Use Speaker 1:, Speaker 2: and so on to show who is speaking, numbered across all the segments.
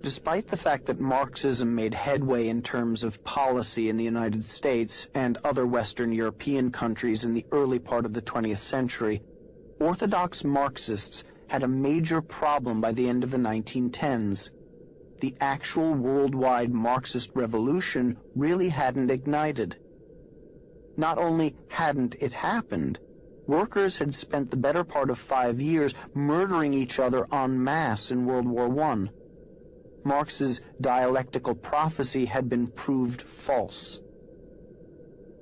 Speaker 1: Despite the fact that Marxism made headway in terms of policy in the United States and other Western European countries in the early part of the 20th century, orthodox Marxists had a major problem by the end of the 1910s. The actual worldwide Marxist revolution really hadn't ignited. Not only hadn't it happened, workers had spent the better part of 5 years murdering each other en masse in World War I. Marx's dialectical prophecy had been proved false.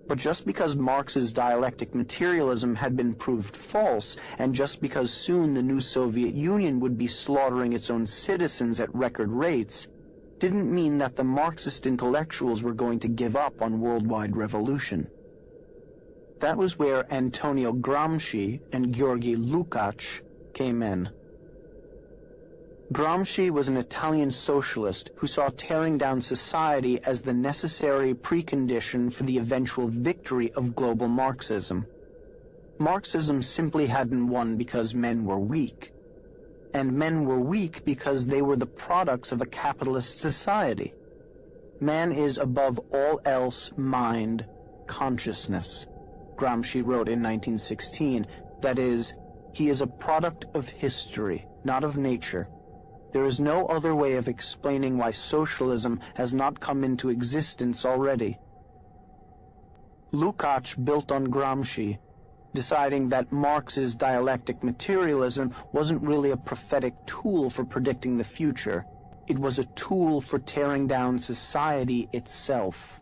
Speaker 1: But just because Marx's dialectic materialism had been proved false, and just because soon the new Soviet Union would be slaughtering its own citizens at record rates, didn't mean that the Marxist intellectuals were going to give up on worldwide revolution. That was where Antonio Gramsci and Georgy Lukács came in. Gramsci was an Italian socialist who saw tearing down society as the necessary precondition for the eventual victory of global Marxism. Marxism simply hadn't won because men were weak. And men were weak because they were the products of a capitalist society. Man is above all else mind, consciousness. Gramsci wrote in 1916, that is, he is a product of history, not of nature. There is no other way of explaining why socialism has not come into existence already. Lukács built on Gramsci, deciding that Marx's dialectic materialism wasn't really a prophetic tool for predicting the future. It was a tool for tearing down society itself.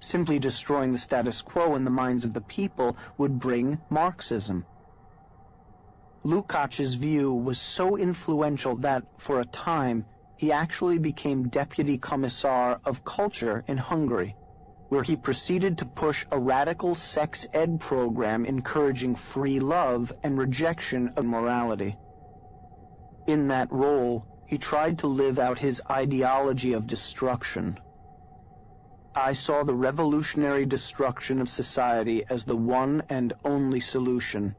Speaker 1: Simply destroying the status quo in the minds of the people would bring Marxism. Lukács's view was so influential that, for a time, he actually became Deputy Commissar of Culture in Hungary, where he proceeded to push a radical sex ed program encouraging free love and rejection of morality. In that role, he tried to live out his ideology of destruction. I saw the revolutionary destruction of society as the one and only solution.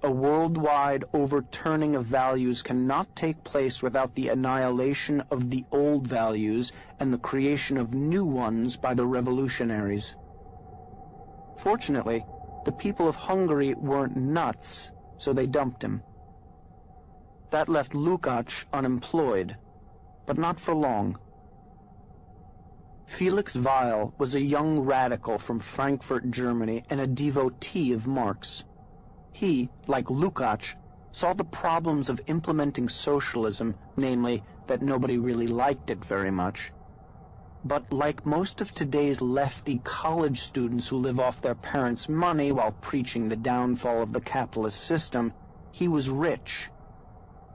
Speaker 1: A worldwide overturning of values cannot take place without the annihilation of the old values and the creation of new ones by the revolutionaries. Fortunately, the people of Hungary weren't nuts, so they dumped him. That left Lukács unemployed, but not for long. Felix Weil was a young radical from Frankfurt, Germany, and a devotee of Marx. He, like Lukács, saw the problems of implementing socialism, namely that nobody really liked it very much. But like most of today's lefty college students who live off their parents' money while preaching the downfall of the capitalist system, he was rich.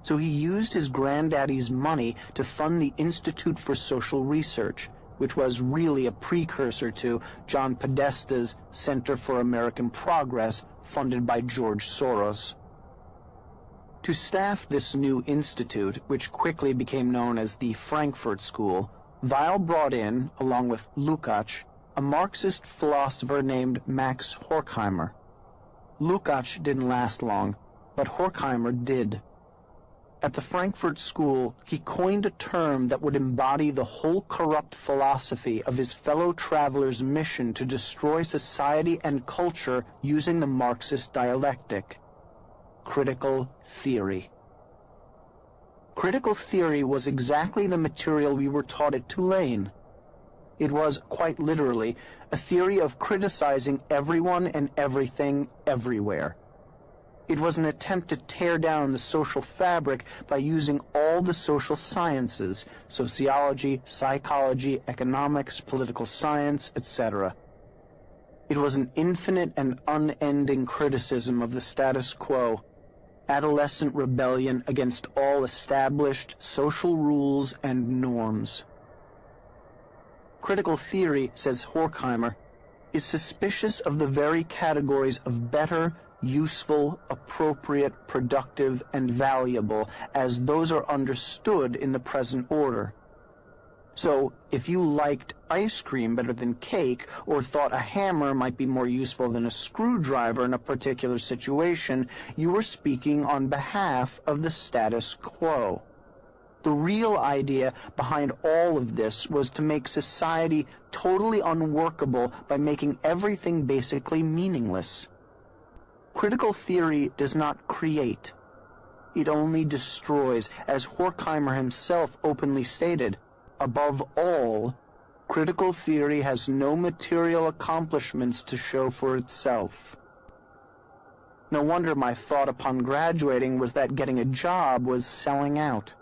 Speaker 1: So he used his granddaddy's money to fund the Institute for Social Research, which was really a precursor to John Podesta's Center for American Progress, funded by George Soros. To staff this new institute, which quickly became known as the Frankfurt School, Weil brought in, along with Lukács, a Marxist philosopher named Max Horkheimer. Lukács didn't last long, but Horkheimer did. At the Frankfurt School, he coined a term that would embody the whole corrupt philosophy of his fellow travelers' mission to destroy society and culture using the Marxist dialectic: critical theory. Critical theory was exactly the material we were taught at Tulane. It was, quite literally, a theory of criticizing everyone and everything everywhere. It was an attempt to tear down the social fabric by using all the social sciences, sociology, psychology, economics, political science, etc. It was an infinite and unending criticism of the status quo, adolescent rebellion against all established social rules and norms. Critical theory, says Horkheimer, is suspicious of the very categories of better, useful, appropriate, productive, and valuable as those are understood in the present order. So, if you liked ice cream better than cake, or thought a hammer might be more useful than a screwdriver in a particular situation, you were speaking on behalf of the status quo. The real idea behind all of this was to make society totally unworkable by making everything basically meaningless. Critical theory does not create. It only destroys, as Horkheimer himself openly stated. Above all, critical theory has no material accomplishments to show for itself. No wonder my thought upon graduating was that getting a job was selling out.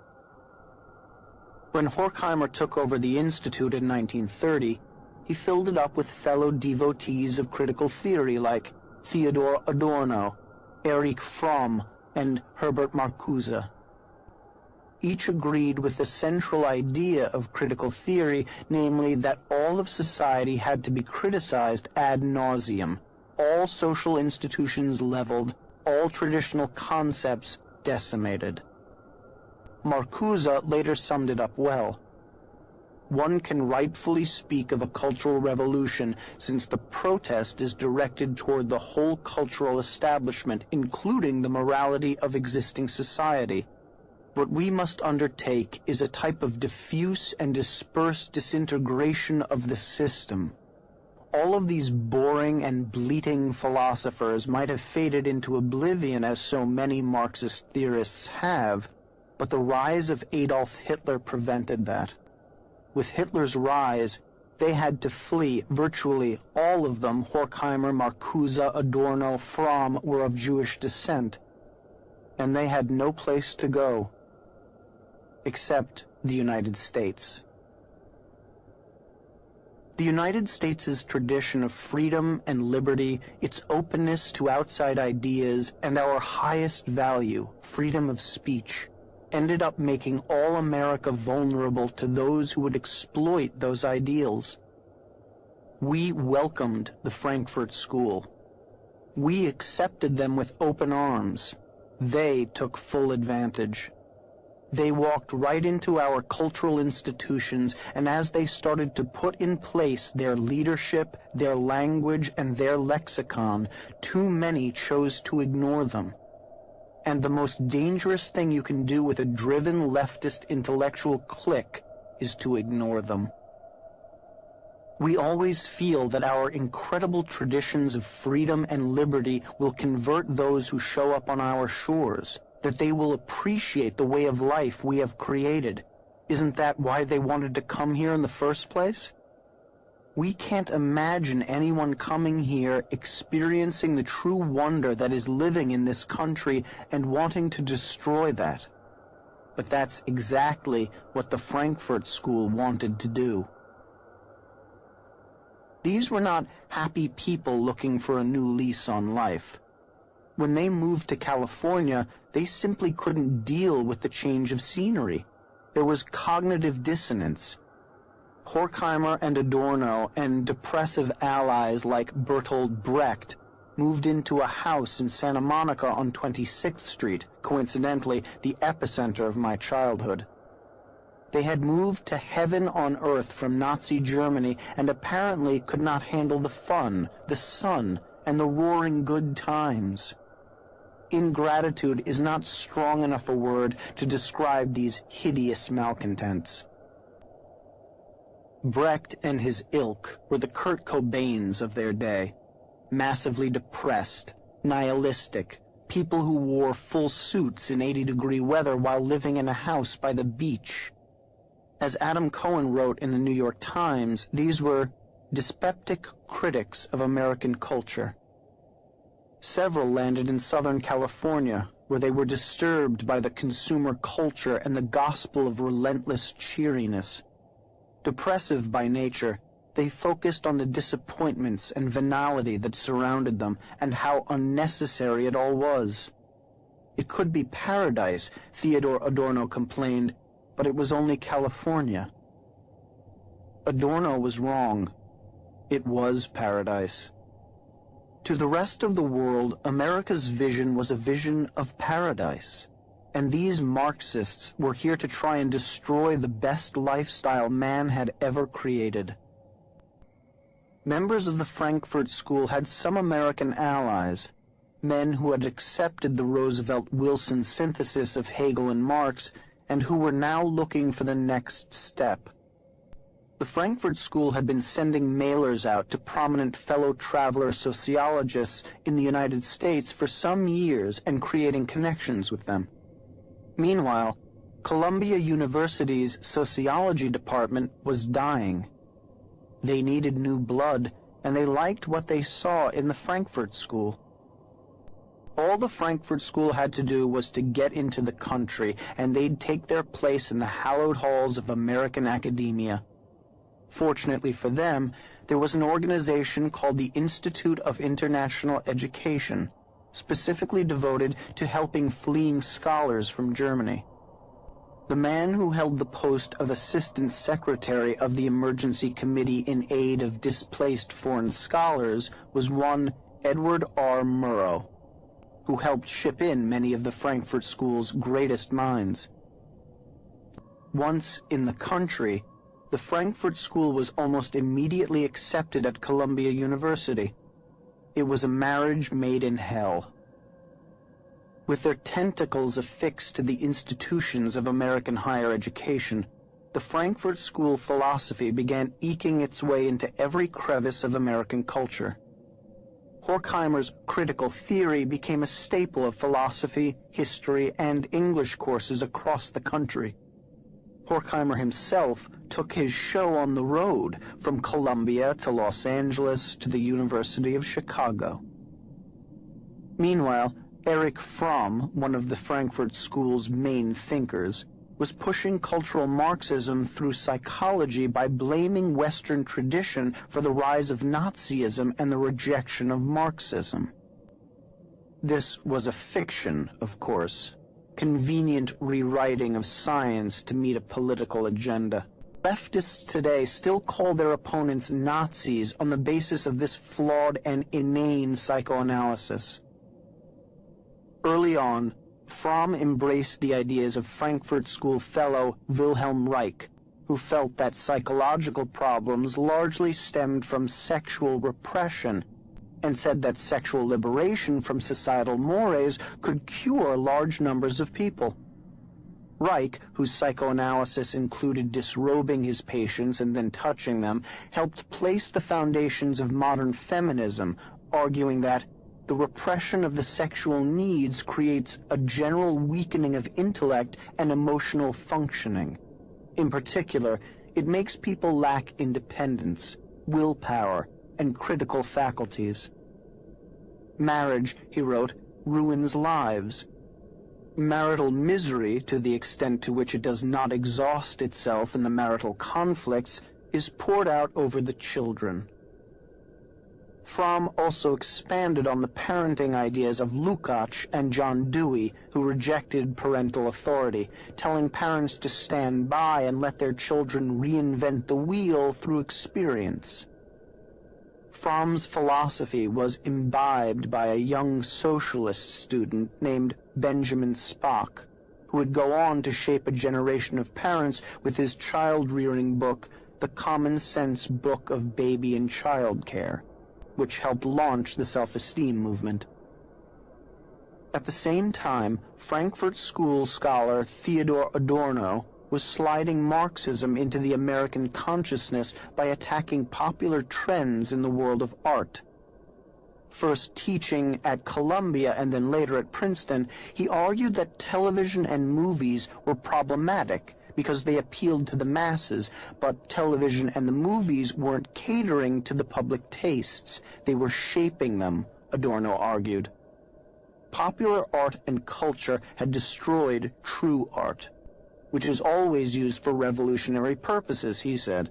Speaker 1: When Horkheimer took over the Institute in 1930, he filled it up with fellow devotees of critical theory like Theodor Adorno, Erich Fromm, and Herbert Marcuse. Each agreed with the central idea of critical theory, namely that all of society had to be criticized ad nauseum, all social institutions leveled, all traditional concepts decimated. Marcuse later summed it up well. One can rightfully speak of a cultural revolution since the protest is directed toward the whole cultural establishment, including the morality of existing society. What we must undertake is a type of diffuse and dispersed disintegration of the system. All of these boring and bleating philosophers might have faded into oblivion, as so many Marxist theorists have, but the rise of Adolf Hitler prevented that. With Hitler's rise, they had to flee. Virtually all of them, Horkheimer, Marcuse, Adorno, Fromm, were of Jewish descent, and they had no place to go, except the United States. The United States' tradition of freedom and liberty, its openness to outside ideas, and our highest value, freedom of speech, ended up making all America vulnerable to those who would exploit those ideals. We welcomed the Frankfurt School. We accepted them with open arms. They took full advantage. They walked right into our cultural institutions, and as they started to put in place their leadership, their language, and their lexicon, too many chose to ignore them. And the most dangerous thing you can do with a driven leftist intellectual clique is to ignore them. We always feel that our incredible traditions of freedom and liberty will convert those who show up on our shores, that they will appreciate the way of life we have created. Isn't that why they wanted to come here in the first place? We can't imagine anyone coming here experiencing the true wonder that is living in this country and wanting to destroy that. But that's exactly what the Frankfurt School wanted to do. These were not happy people looking for a new lease on life. When they moved to California, they simply couldn't deal with the change of scenery. There was cognitive dissonance. Horkheimer and Adorno and depressive allies like Bertolt Brecht moved into a house in Santa Monica on 26th Street, coincidentally the epicenter of my childhood. They had moved to heaven on earth from Nazi Germany and apparently could not handle the fun, the sun, and the roaring good times. Ingratitude is not strong enough a word to describe these hideous malcontents. Brecht and his ilk were the Kurt Cobains of their day, massively depressed, nihilistic, people who wore full suits in 80-degree weather while living in a house by the beach. As Adam Cohen wrote in the New York Times, these were dyspeptic critics of American culture. Several landed in Southern California, where they were disturbed by the consumer culture and the gospel of relentless cheeriness. Depressive by nature, they focused on the disappointments and venality that surrounded them and how unnecessary it all was. It could be paradise, Theodor Adorno complained, but it was only California. Adorno was wrong. It was paradise. To the rest of the world, America's vision was a vision of paradise. And these Marxists were here to try and destroy the best lifestyle man had ever created. Members of the Frankfurt School had some American allies, men who had accepted the Roosevelt-Wilson synthesis of Hegel and Marx and who were now looking for the next step. The Frankfurt School had been sending mailers out to prominent fellow traveler sociologists in the United States for some years and creating connections with them. Meanwhile, Columbia University's sociology department was dying. They needed new blood, and they liked what they saw in the Frankfurt School. All the Frankfurt School had to do was to get into the country, and they'd take their place in the hallowed halls of American academia. Fortunately for them, there was an organization called the Institute of International Education, specifically devoted to helping fleeing scholars from Germany. The man who held the post of Assistant Secretary of the Emergency Committee in Aid of Displaced Foreign Scholars was one Edward R. Murrow, who helped ship in many of the Frankfurt School's greatest minds. Once in the country, the Frankfurt School was almost immediately accepted at Columbia University. It was a marriage made in hell. With their tentacles affixed to the institutions of American higher education, the Frankfurt School philosophy began eking its way into every crevice of American culture. Horkheimer's critical theory became a staple of philosophy, history, and English courses across the country. Horkheimer himself took his show on the road, from Columbia to Los Angeles to the University of Chicago. Meanwhile, Erich Fromm, one of the Frankfurt School's main thinkers, was pushing cultural Marxism through psychology by blaming Western tradition for the rise of Nazism and the rejection of Marxism. This was a fiction, of course, convenient rewriting of science to meet a political agenda. Leftists today still call their opponents Nazis on the basis of this flawed and inane psychoanalysis. Early on, Fromm embraced the ideas of Frankfurt School fellow Wilhelm Reich, who felt that psychological problems largely stemmed from sexual repression, and said that sexual liberation from societal mores could cure large numbers of people. Reich, whose psychoanalysis included disrobing his patients and then touching them, helped place the foundations of modern feminism, arguing that the repression of the sexual needs creates a general weakening of intellect and emotional functioning. In particular, it makes people lack independence, willpower, and critical faculties. Marriage, he wrote, ruins lives. Marital misery, to the extent to which it does not exhaust itself in the marital conflicts, is poured out over the children. Fromm also expanded on the parenting ideas of Lukács and John Dewey, who rejected parental authority, telling parents to stand by and let their children reinvent the wheel through experience. Fromm's philosophy was imbibed by a young socialist student named Benjamin Spock, who would go on to shape a generation of parents with his child-rearing book, The Common Sense Book of Baby and Child Care, which helped launch the self-esteem movement. At the same time, Frankfurt School scholar Theodor Adorno was sliding Marxism into the American consciousness by attacking popular trends in the world of art. First teaching at Columbia and then later at Princeton, he argued that television and movies were problematic because they appealed to the masses, but television and the movies weren't catering to the public tastes. They were shaping them, Adorno argued. Popular art and culture had destroyed true art, which is always used for revolutionary purposes, he said.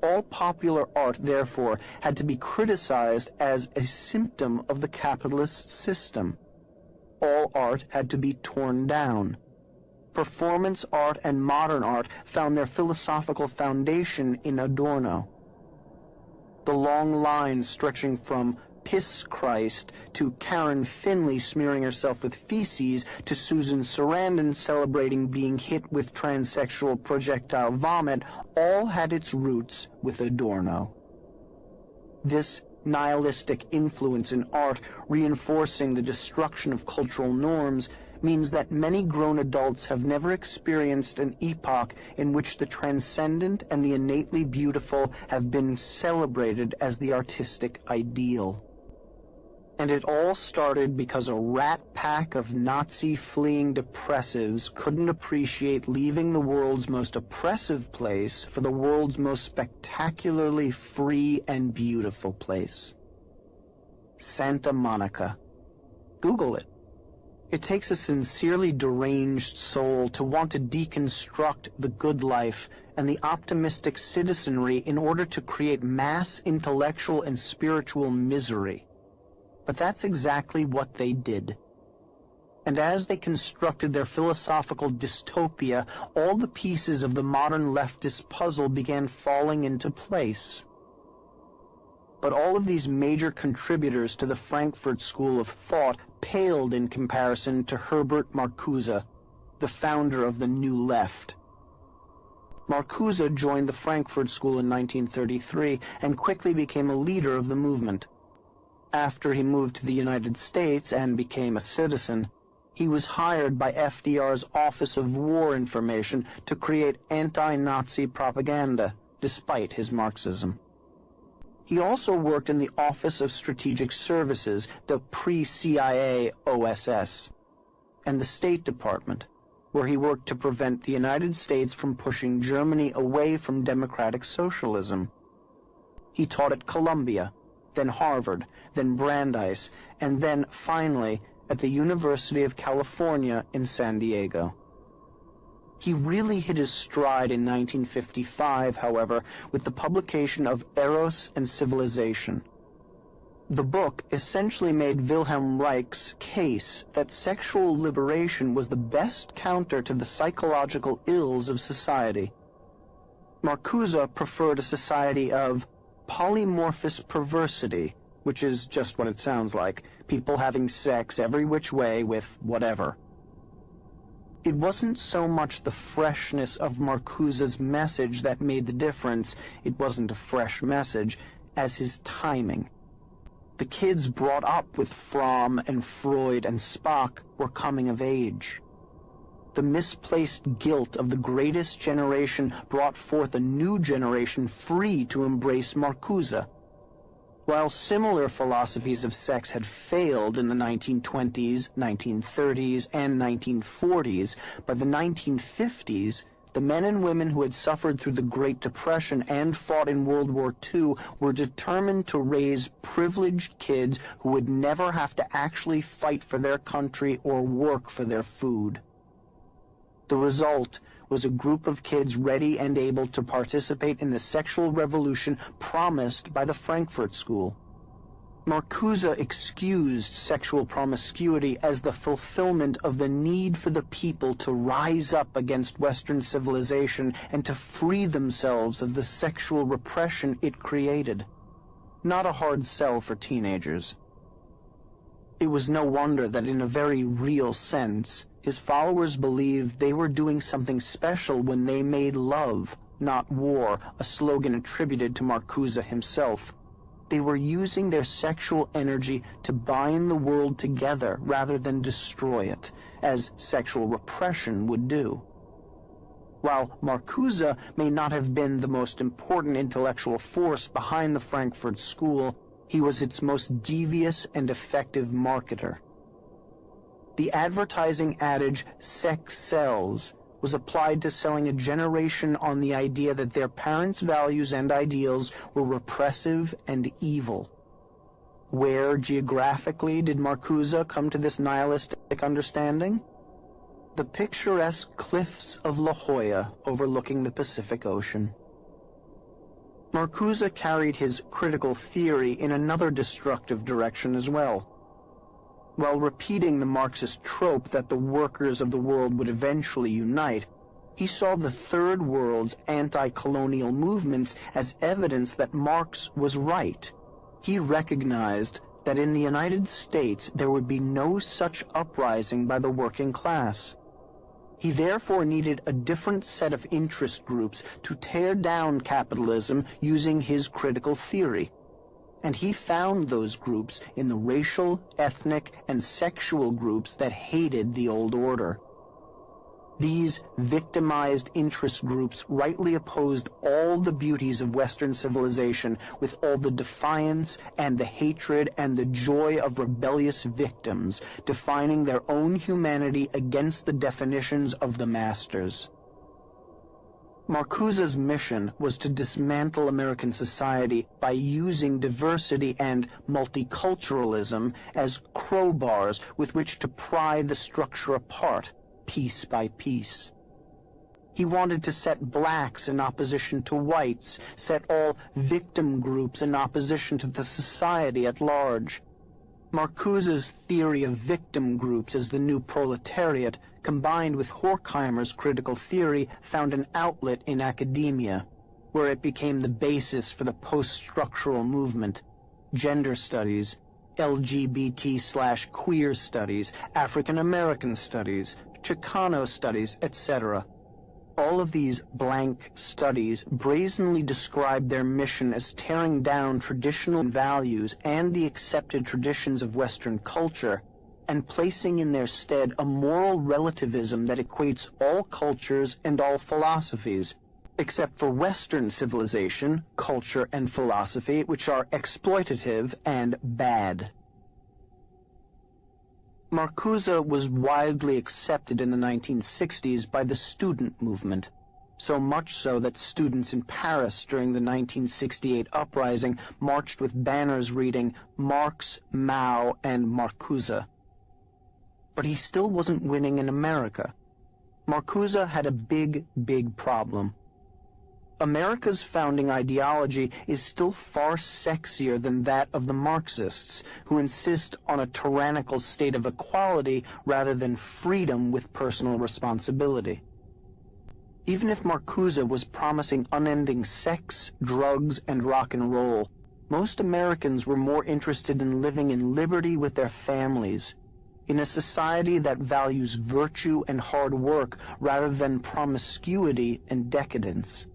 Speaker 1: All popular art, therefore, had to be criticized as a symptom of the capitalist system. All art had to be torn down. Performance art and modern art found their philosophical foundation in Adorno. The long line stretching from Piss Christ to Karen Finley smearing herself with feces to Susan Sarandon celebrating being hit with transsexual projectile vomit all had its roots with Adorno. This nihilistic influence in art, reinforcing the destruction of cultural norms, means that many grown adults have never experienced an epoch in which the transcendent and the innately beautiful have been celebrated as the artistic ideal. And it all started because a rat pack of Nazi-fleeing depressives couldn't appreciate leaving the world's most oppressive place for the world's most spectacularly free and beautiful place. Santa Monica. Google it. It takes a sincerely deranged soul to want to deconstruct the good life and the optimistic citizenry in order to create mass intellectual and spiritual misery. But that's exactly what they did. And as they constructed their philosophical dystopia, all the pieces of the modern leftist puzzle began falling into place. But all of these major contributors to the Frankfurt School of Thought paled in comparison to Herbert Marcuse, the founder of the New Left. Marcuse joined the Frankfurt School in 1933 and quickly became a leader of the movement. After he moved to the United States and became a citizen, he was hired by FDR's Office of War Information to create anti-Nazi propaganda, despite his Marxism. He also worked in the Office of Strategic Services, the pre-CIA OSS, and the State Department, where he worked to prevent the United States from pushing Germany away from democratic socialism. He taught at Columbia, then Harvard, then Brandeis, and then, finally, at the University of California in San Diego. He really hit his stride in 1955, however, with the publication of Eros and Civilization. The book essentially made Wilhelm Reich's case that sexual liberation was the best counter to the psychological ills of society. Marcuse preferred a society of polymorphous perversity, which is just what it sounds like, people having sex every which way with whatever. It wasn't so much the freshness of Marcuse's message that made the difference, it wasn't a fresh message, as his timing. The kids brought up with Fromm and Freud and Spock were coming of age. The misplaced guilt of the greatest generation brought forth a new generation free to embrace Marcuse. While similar philosophies of sex had failed in the 1920s, 1930s, and 1940s, by the 1950s, the men and women who had suffered through the Great Depression and fought in World War II were determined to raise privileged kids who would never have to actually fight for their country or work for their food. The result was a group of kids ready and able to participate in the sexual revolution promised by the Frankfurt School. Marcuse excused sexual promiscuity as the fulfillment of the need for the people to rise up against Western civilization and to free themselves of the sexual repression it created. Not a hard sell for teenagers. It was no wonder that in a very real sense, his followers believed they were doing something special when they made love, not war, a slogan attributed to Marcuse himself. They were using their sexual energy to bind the world together rather than destroy it, as sexual repression would do. While Marcuse may not have been the most important intellectual force behind the Frankfurt School, he was its most devious and effective marketer. The advertising adage, sex sells, was applied to selling a generation on the idea that their parents' values and ideals were repressive and evil. Where, geographically, did Marcuse come to this nihilistic understanding? The picturesque cliffs of La Jolla overlooking the Pacific Ocean. Marcuse carried his critical theory in another destructive direction as well. While repeating the Marxist trope that the workers of the world would eventually unite, he saw the Third World's anti-colonial movements as evidence that Marx was right. He recognized that in the United States there would be no such uprising by the working class. He therefore needed a different set of interest groups to tear down capitalism using his critical theory. and he found those groups in the racial, ethnic, and sexual groups that hated the old order. These victimized interest groups rightly opposed all the beauties of Western civilization with all the defiance and the hatred and the joy of rebellious victims, defining their own humanity against the definitions of the masters. Marcuse's mission was to dismantle American society by using diversity and multiculturalism as crowbars with which to pry the structure apart, piece by piece. He wanted to set blacks in opposition to whites, set all victim groups in opposition to the society at large. Marcuse's theory of victim groups as the new proletariat, combined with Horkheimer's critical theory, found an outlet in academia, where it became the basis for the post-structural movement, gender studies, LGBT/queer studies, African American studies, Chicano studies, etc. All of these blank studies brazenly describe their mission as tearing down traditional values and the accepted traditions of Western culture and placing in their stead a moral relativism that equates all cultures and all philosophies, except for Western civilization, culture, and philosophy, which are exploitative and bad. Marcuse was widely accepted in the 1960s by the student movement, so much so that students in Paris during the 1968 uprising marched with banners reading Marx, Mao, and Marcuse. But he still wasn't winning in America. Marcuse had a big problem. America's founding ideology is still far sexier than that of the Marxists, who insist on a tyrannical state of equality rather than freedom with personal responsibility. Even if Marcuse was promising unending sex, drugs, and rock and roll, most Americans were more interested in living in liberty with their families, in a society that values virtue and hard work rather than promiscuity and decadence.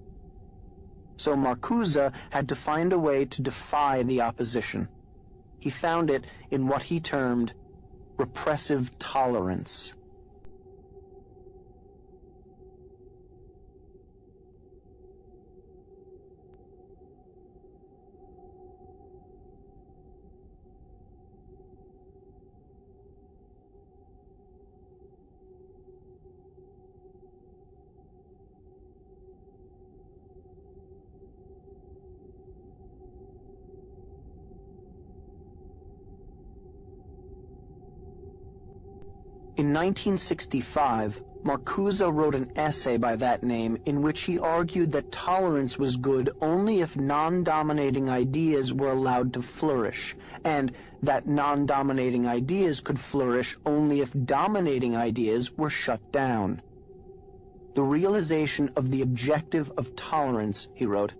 Speaker 1: So Marcuse had to find a way to defy the opposition. He found it in what he termed repressive tolerance. In 1965, Marcuse wrote an essay by that name in which he argued that tolerance was good only if non-dominating ideas were allowed to flourish, and that non-dominating ideas could flourish only if dominating ideas were shut down. The realization of the objective of tolerance, he wrote,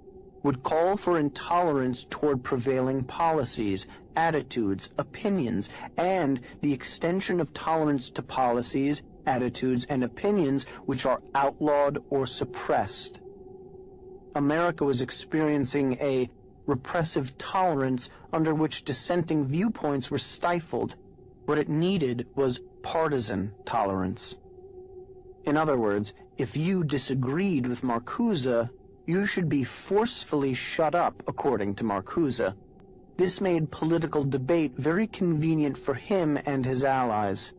Speaker 1: would call for intolerance toward prevailing policies, attitudes, opinions, and the extension of tolerance to policies, attitudes, and opinions which are outlawed or suppressed. America was experiencing a repressive tolerance under which dissenting viewpoints were stifled. What it needed was partisan tolerance. In other words, if you disagreed with Marcuse, you should be forcefully shut up, according to Marcuse. This made political debate very convenient for him and his allies.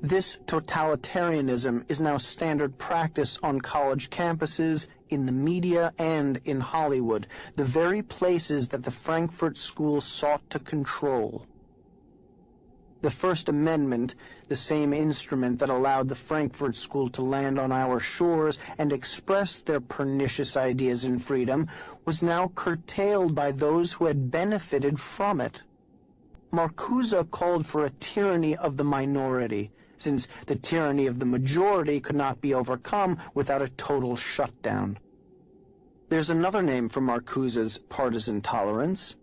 Speaker 1: This totalitarianism is now standard practice on college campuses, in the media, and in Hollywood, the very places that the Frankfurt School sought to control. The First Amendment, the same instrument that allowed the Frankfurt School to land on our shores and express their pernicious ideas in freedom, was now curtailed by those who had benefited from it. Marcuse called for a tyranny of the minority, since the tyranny of the majority could not be overcome without a total shutdown. There's another name for Marcuse's partisan tolerance: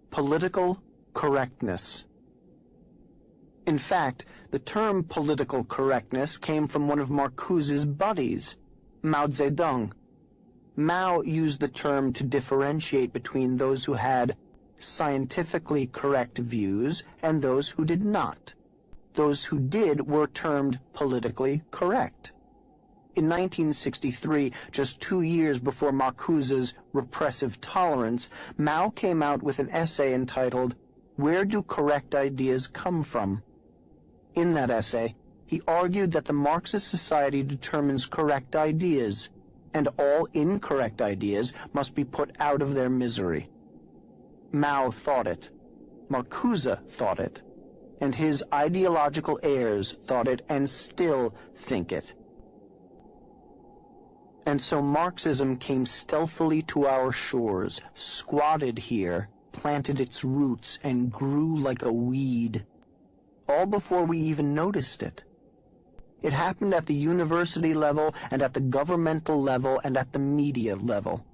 Speaker 1: political correctness. In fact, the term political correctness came from one of Marcuse's buddies, Mao Zedong. Mao used the term to differentiate between those who had scientifically correct views and those who did not. Those who did were termed politically correct. In 1963, just 2 years before Marcuse's repressive tolerance, Mao came out with an essay entitled, "Where Do Correct Ideas Come From?" In that essay, he argued that the Marxist society determines correct ideas, and all incorrect ideas must be put out of their misery. Mao thought it, Marcuse thought it, and his ideological heirs thought it and still think it. And so Marxism came stealthily to our shores, squatted here, planted its roots, and grew like a weed, all before we even noticed it. It happened at the university level and at the governmental level and at the media level.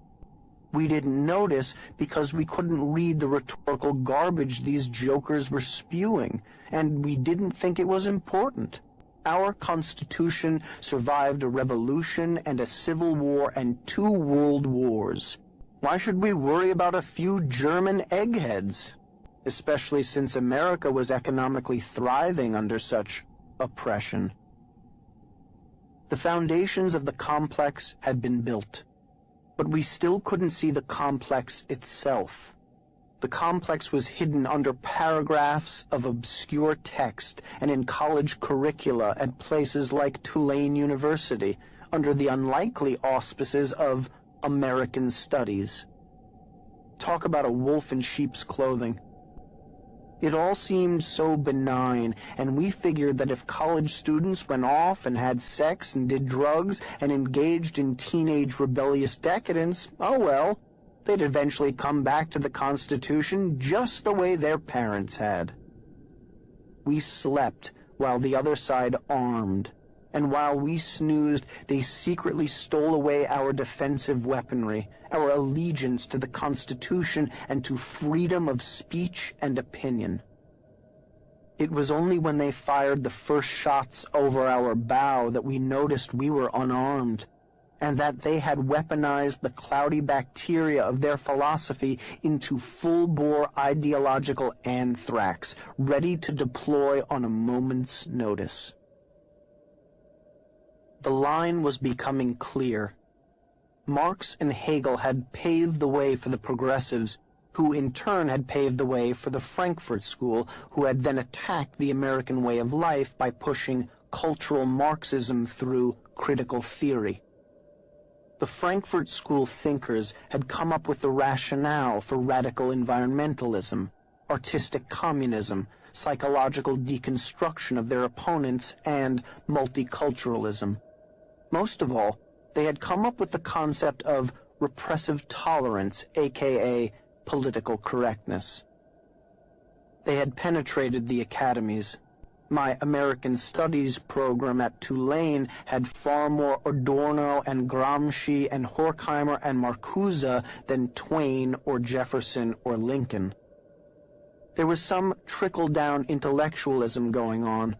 Speaker 1: We didn't notice because we couldn't read the rhetorical garbage these jokers were spewing, and we didn't think it was important. Our Constitution survived a revolution and a civil war and 2 world wars. Why should we worry about a few German eggheads? Especially since America was economically thriving under such oppression. The foundations of the complex had been built, but we still couldn't see the complex itself. The complex was hidden under paragraphs of obscure text and in college curricula at places like Tulane University, under the unlikely auspices of American Studies. Talk about a wolf in sheep's clothing. It all seemed so benign, and we figured that if college students went off and had sex and did drugs and engaged in teenage rebellious decadence, oh well, they'd eventually come back to the Constitution just the way their parents had. We slept while the other side armed, and while we snoozed, they secretly stole away our defensive weaponry, our allegiance to the Constitution and to freedom of speech and opinion. It was only when they fired the first shots over our bow that we noticed we were unarmed, and that they had weaponized the cloudy bacteria of their philosophy into full-bore ideological anthrax, ready to deploy on a moment's notice. The line was becoming clear. Marx and Hegel had paved the way for the progressives, who in turn had paved the way for the Frankfurt School, who had then attacked the American way of life by pushing cultural Marxism through critical theory. The Frankfurt School thinkers had come up with the rationale for radical environmentalism, artistic communism, psychological deconstruction of their opponents, and multiculturalism. Most of all, they had come up with the concept of repressive tolerance, aka political correctness. They had penetrated the academies. My American Studies program at Tulane had far more Adorno and Gramsci and Horkheimer and Marcuse than Twain or Jefferson or Lincoln. There was some trickle-down intellectualism going on.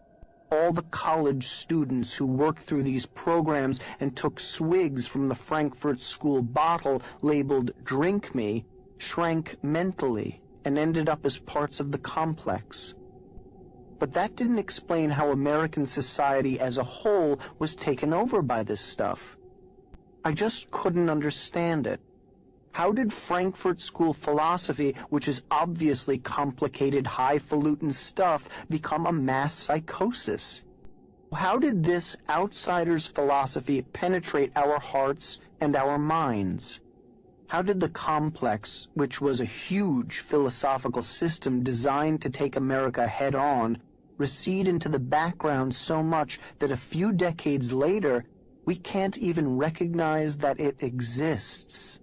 Speaker 1: All the college students who worked through these programs and took swigs from the Frankfurt School bottle labeled "Drink Me" shrank mentally and ended up as parts of the complex. But that didn't explain how American society as a whole was taken over by this stuff. I just couldn't understand it. How did Frankfurt School philosophy, which is obviously complicated, highfalutin stuff, become a mass psychosis? How did this outsider's philosophy penetrate our hearts and our minds? How did the complex, which was a huge philosophical system designed to take America head-on, recede into the background so much that a few decades later we can't even recognize that it exists?